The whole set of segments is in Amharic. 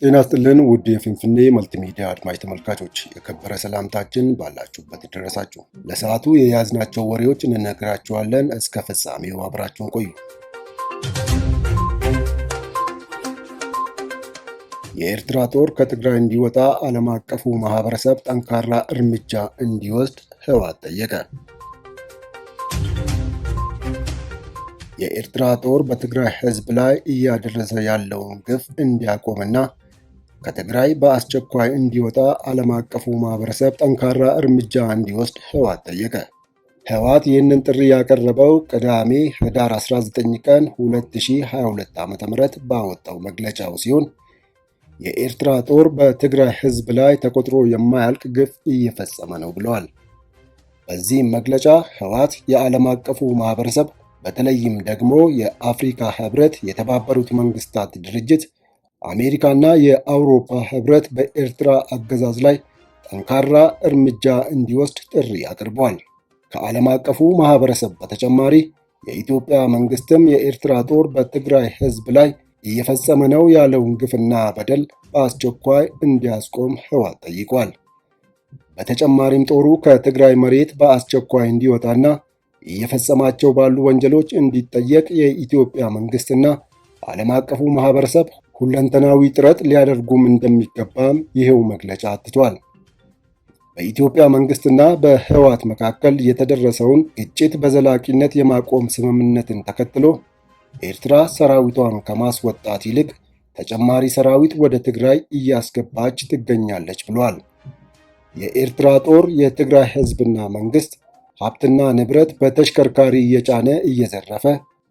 ጤና ይስጥልን ውድ የፍንፍኔ መልቲሚዲያ አድማጭ ተመልካቾች፣ የከበረ ሰላምታችን ባላችሁበት ይድረሳችሁ። ለሰዓቱ የያዝናቸው ወሬዎች እንነግራችኋለን። እስከ ፍጻሜው አብራችሁን ቆዩ። የኤርትራ ጦር ከትግራይ እንዲወጣ ዓለም አቀፉ ማህበረሰብ ጠንካራ እርምጃ እንዲወስድ ህወሓት ጠየቀ። የኤርትራ ጦር በትግራይ ህዝብ ላይ እያደረሰ ያለውን ግፍ እንዲያቆምና ከትግራይ በአስቸኳይ እንዲወጣ ዓለም አቀፉ ማህበረሰብ ጠንካራ እርምጃ እንዲወስድ ህወሓት ጠየቀ። ህወሓት ይህንን ጥሪ ያቀረበው ቅዳሜ ህዳር 19 ቀን 2022 ዓ.ም ባወጣው መግለጫው ሲሆን የኤርትራ ጦር በትግራይ ህዝብ ላይ ተቆጥሮ የማያልቅ ግፍ እየፈጸመ ነው ብለዋል። በዚህም መግለጫ ህወሓት የዓለም አቀፉ ማህበረሰብ በተለይም ደግሞ የአፍሪካ ህብረት፣ የተባበሩት መንግስታት ድርጅት፣ አሜሪካና የአውሮፓ ህብረት በኤርትራ አገዛዝ ላይ ጠንካራ እርምጃ እንዲወስድ ጥሪ አቅርቧል። ከዓለም አቀፉ ማህበረሰብ በተጨማሪ የኢትዮጵያ መንግስትም የኤርትራ ጦር በትግራይ ህዝብ ላይ እየፈጸመ ነው ያለውን ግፍና በደል በአስቸኳይ እንዲያስቆም ህወሓት ጠይቋል። በተጨማሪም ጦሩ ከትግራይ መሬት በአስቸኳይ እንዲወጣና እየፈጸማቸው ባሉ ወንጀሎች እንዲጠየቅ የኢትዮጵያ መንግስትና ዓለም አቀፉ ማህበረሰብ ሁለንተናዊ ጥረት ሊያደርጉም እንደሚገባም ይሄው መግለጫ አትቷል። በኢትዮጵያ መንግስትና በህወሓት መካከል የተደረሰውን ግጭት በዘላቂነት የማቆም ስምምነትን ተከትሎ ኤርትራ ሰራዊቷን ከማስወጣት ይልቅ ተጨማሪ ሰራዊት ወደ ትግራይ እያስገባች ትገኛለች ብሏል። የኤርትራ ጦር የትግራይ ህዝብና መንግስት ሀብትና ንብረት በተሽከርካሪ እየጫነ እየዘረፈ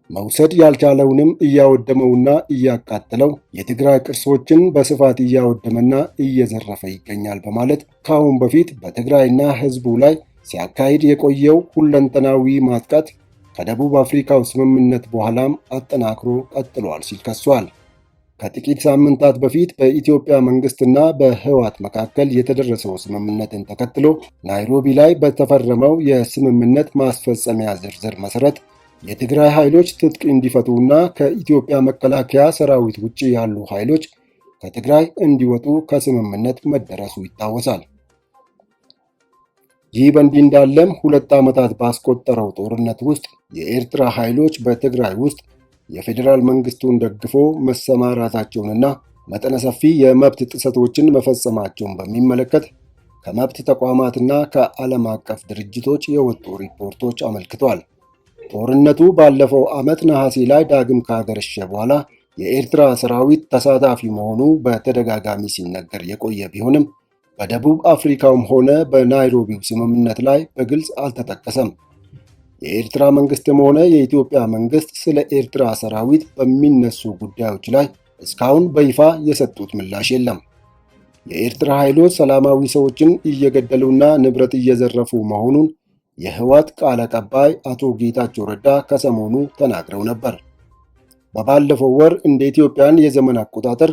መውሰድ ያልቻለውንም እያወደመውና እያቃጠለው የትግራይ ቅርሶችን በስፋት እያወደመና እየዘረፈ ይገኛል በማለት ከአሁን በፊት በትግራይና ህዝቡ ላይ ሲያካሂድ የቆየው ሁለንተናዊ ማጥቃት ከደቡብ አፍሪካው ስምምነት በኋላም አጠናክሮ ቀጥሏል ሲል ከሷል። ከጥቂት ሳምንታት በፊት በኢትዮጵያ መንግስትና በህወሓት መካከል የተደረሰው ስምምነትን ተከትሎ ናይሮቢ ላይ በተፈረመው የስምምነት ማስፈጸሚያ ዝርዝር መሰረት የትግራይ ኃይሎች ትጥቅ እንዲፈቱና ከኢትዮጵያ መከላከያ ሰራዊት ውጭ ያሉ ኃይሎች ከትግራይ እንዲወጡ ከስምምነት መደረሱ ይታወሳል። ይህ በእንዲህ እንዳለም 2 ዓመታት ባስቆጠረው ጦርነት ውስጥ የኤርትራ ኃይሎች በትግራይ ውስጥ የፌዴራል መንግስቱን ደግፎ መሰማራታቸውንና መጠነ ሰፊ የመብት ጥሰቶችን መፈጸማቸውን በሚመለከት ከመብት ተቋማትና ከዓለም አቀፍ ድርጅቶች የወጡ ሪፖርቶች አመልክተዋል። ጦርነቱ ባለፈው ዓመት ነሐሴ ላይ ዳግም ካገረሸ በኋላ የኤርትራ ሰራዊት ተሳታፊ መሆኑ በተደጋጋሚ ሲነገር የቆየ ቢሆንም በደቡብ አፍሪካውም ሆነ በናይሮቢው ስምምነት ላይ በግልጽ አልተጠቀሰም። የኤርትራ መንግስትም ሆነ የኢትዮጵያ መንግስት ስለ ኤርትራ ሰራዊት በሚነሱ ጉዳዮች ላይ እስካሁን በይፋ የሰጡት ምላሽ የለም። የኤርትራ ኃይሎች ሰላማዊ ሰዎችን እየገደሉና ንብረት እየዘረፉ መሆኑን የህወሓት ቃል አቀባይ አቶ ጌታቸው ረዳ ከሰሞኑ ተናግረው ነበር። በባለፈው ወር እንደ ኢትዮጵያን የዘመን አቆጣጠር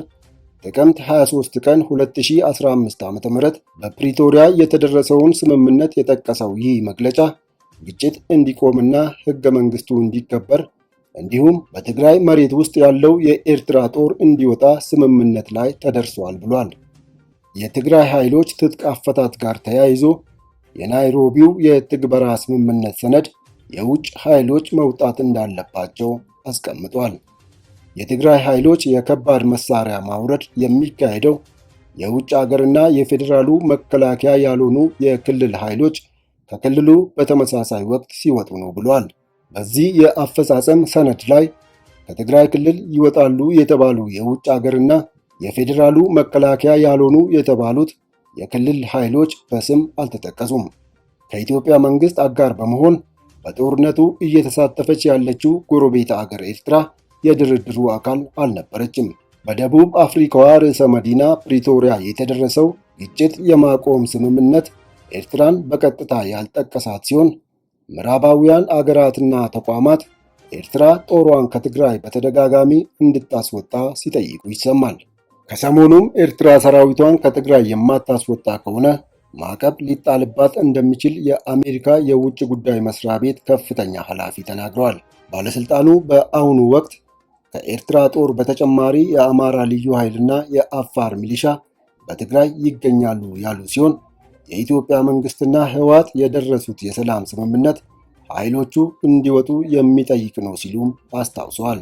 ጥቅምት 23 ቀን 2015 ዓ.ም በፕሪቶሪያ የተደረሰውን ስምምነት የጠቀሰው ይህ መግለጫ ግጭት እንዲቆምና ህገ መንግስቱ እንዲከበር እንዲሁም በትግራይ መሬት ውስጥ ያለው የኤርትራ ጦር እንዲወጣ ስምምነት ላይ ተደርሷል ብሏል። የትግራይ ኃይሎች ትጥቅ አፈታት ጋር ተያይዞ የናይሮቢው የትግበራ ስምምነት ሰነድ የውጭ ኃይሎች መውጣት እንዳለባቸው አስቀምጧል። የትግራይ ኃይሎች የከባድ መሳሪያ ማውረድ የሚካሄደው የውጭ ሀገርና የፌዴራሉ መከላከያ ያልሆኑ የክልል ኃይሎች ከክልሉ በተመሳሳይ ወቅት ሲወጡ ነው ብሏል። በዚህ የአፈጻጸም ሰነድ ላይ ከትግራይ ክልል ይወጣሉ የተባሉ የውጭ ሀገርና የፌዴራሉ መከላከያ ያልሆኑ የተባሉት የክልል ኃይሎች በስም አልተጠቀሱም። ከኢትዮጵያ መንግስት አጋር በመሆን በጦርነቱ እየተሳተፈች ያለችው ጎረቤት አገር ኤርትራ የድርድሩ አካል አልነበረችም። በደቡብ አፍሪካዋ ርዕሰ መዲና ፕሪቶሪያ የተደረሰው ግጭት የማቆም ስምምነት ኤርትራን በቀጥታ ያልጠቀሳት ሲሆን ምዕራባውያን አገራትና ተቋማት ኤርትራ ጦሯን ከትግራይ በተደጋጋሚ እንድታስወጣ ሲጠይቁ ይሰማል። ከሰሞኑም ኤርትራ ሰራዊቷን ከትግራይ የማታስወጣ ከሆነ ማዕቀብ ሊጣልባት እንደሚችል የአሜሪካ የውጭ ጉዳይ መስሪያ ቤት ከፍተኛ ኃላፊ ተናግረዋል። ባለስልጣኑ በአሁኑ ወቅት ከኤርትራ ጦር በተጨማሪ የአማራ ልዩ ኃይልና የአፋር ሚሊሻ በትግራይ ይገኛሉ ያሉ ሲሆን የኢትዮጵያ መንግስትና ህወሓት የደረሱት የሰላም ስምምነት ኃይሎቹ እንዲወጡ የሚጠይቅ ነው ሲሉም አስታውሰዋል።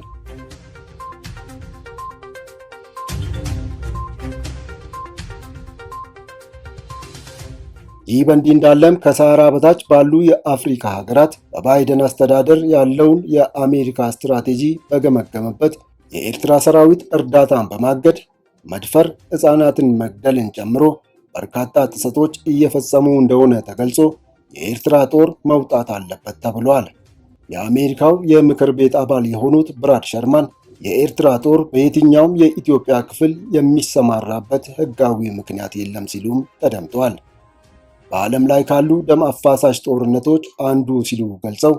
ይህ በእንዲህ እንዳለም ከሰሃራ በታች ባሉ የአፍሪካ ሀገራት በባይደን አስተዳደር ያለውን የአሜሪካ ስትራቴጂ በገመገመበት የኤርትራ ሰራዊት እርዳታን በማገድ መድፈር፣ ሕፃናትን መግደልን ጨምሮ በርካታ ጥሰቶች እየፈጸሙ እንደሆነ ተገልጾ የኤርትራ ጦር መውጣት አለበት ተብሏል። የአሜሪካው የምክር ቤት አባል የሆኑት ብራድ ሸርማን የኤርትራ ጦር በየትኛውም የኢትዮጵያ ክፍል የሚሰማራበት ሕጋዊ ምክንያት የለም ሲሉም ተደምጠዋል። በዓለም ላይ ካሉ ደም አፋሳሽ ጦርነቶች አንዱ ሲሉ ገልጸው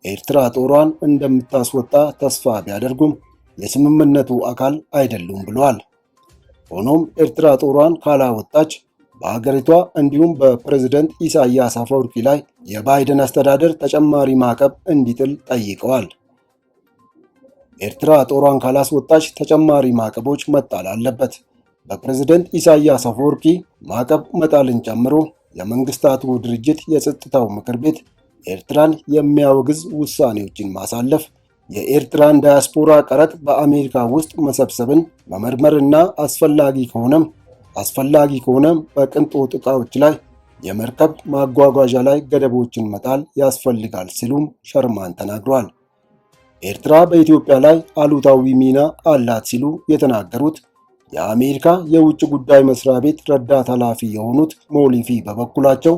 ኤርትራ ጦሯን እንደምታስወጣ ተስፋ ቢያደርጉም የስምምነቱ አካል አይደሉም ብለዋል። ሆኖም ኤርትራ ጦሯን ካላወጣች በሀገሪቷ እንዲሁም በፕሬዝደንት ኢሳያስ አፈወርቂ ላይ የባይደን አስተዳደር ተጨማሪ ማዕቀብ እንዲጥል ጠይቀዋል። ኤርትራ ጦሯን ካላስወጣች ተጨማሪ ማዕቀቦች መጣል አለበት። በፕሬዝደንት ኢሳያስ አፈወርቂ ማዕቀብ መጣልን ጨምሮ የመንግስታቱ ድርጅት የጸጥታው ምክር ቤት ኤርትራን የሚያወግዝ ውሳኔዎችን ማሳለፍ፣ የኤርትራን ዳያስፖራ ቀረጥ በአሜሪካ ውስጥ መሰብሰብን መመርመርና አስፈላጊ ከሆነም በቅንጦት ዕቃዎች ላይ የመርከብ ማጓጓዣ ላይ ገደቦችን መጣል ያስፈልጋል ሲሉም ሸርማን ተናግረዋል። ኤርትራ በኢትዮጵያ ላይ አሉታዊ ሚና አላት ሲሉ የተናገሩት የአሜሪካ የውጭ ጉዳይ መስሪያ ቤት ረዳት ኃላፊ የሆኑት ሞሊፊ በበኩላቸው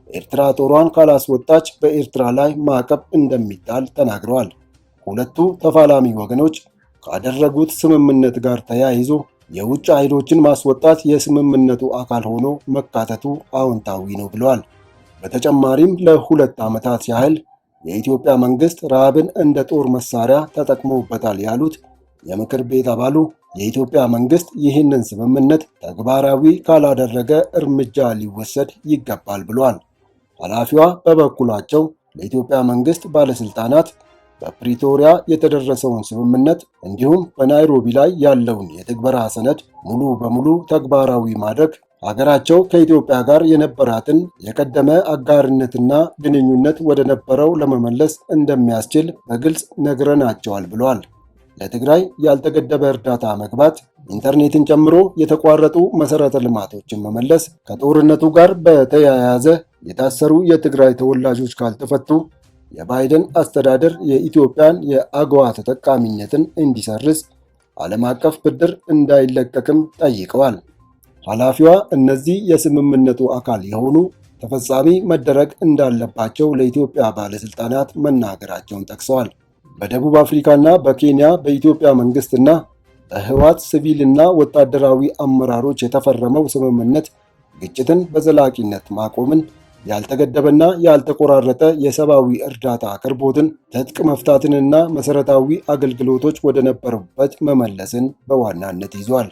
ኤርትራ ጦሯን ካላስወጣች በኤርትራ ላይ ማዕቀብ እንደሚጣል ተናግረዋል። ሁለቱ ተፋላሚ ወገኖች ካደረጉት ስምምነት ጋር ተያይዞ የውጭ ኃይሎችን ማስወጣት የስምምነቱ አካል ሆኖ መካተቱ አዎንታዊ ነው ብለዋል። በተጨማሪም ለ2 ዓመታት ያህል የኢትዮጵያ መንግስት ረሃብን እንደ ጦር መሳሪያ ተጠቅሞበታል ያሉት የምክር ቤት አባሉ የኢትዮጵያ መንግስት ይህንን ስምምነት ተግባራዊ ካላደረገ እርምጃ ሊወሰድ ይገባል ብለዋል። ኃላፊዋ በበኩላቸው ለኢትዮጵያ መንግስት ባለስልጣናት በፕሪቶሪያ የተደረሰውን ስምምነት እንዲሁም በናይሮቢ ላይ ያለውን የትግበራ ሰነድ ሙሉ በሙሉ ተግባራዊ ማድረግ ሀገራቸው ከኢትዮጵያ ጋር የነበራትን የቀደመ አጋርነትና ግንኙነት ወደ ነበረው ለመመለስ እንደሚያስችል በግልጽ ነግረናቸዋል ብለዋል። ለትግራይ ያልተገደበ እርዳታ መግባት፣ ኢንተርኔትን ጨምሮ የተቋረጡ መሰረተ ልማቶችን መመለስ፣ ከጦርነቱ ጋር በተያያዘ የታሰሩ የትግራይ ተወላጆች ካልተፈቱ የባይደን አስተዳደር የኢትዮጵያን የአጎዋ ተጠቃሚነትን እንዲሰርዝ፣ ዓለም አቀፍ ብድር እንዳይለቀቅም ጠይቀዋል። ኃላፊዋ እነዚህ የስምምነቱ አካል የሆኑ ተፈጻሚ መደረግ እንዳለባቸው ለኢትዮጵያ ባለስልጣናት መናገራቸውን ጠቅሰዋል። በደቡብ አፍሪካና በኬንያ በኢትዮጵያ መንግስትና በህወሓት ሲቪልና ወታደራዊ አመራሮች የተፈረመው ስምምነት ግጭትን በዘላቂነት ማቆምን፣ ያልተገደበና ያልተቆራረጠ የሰብአዊ እርዳታ አቅርቦትን፣ ትጥቅ መፍታትንና መሰረታዊ አገልግሎቶች ወደ ነበሩበት መመለስን በዋናነት ይዟል።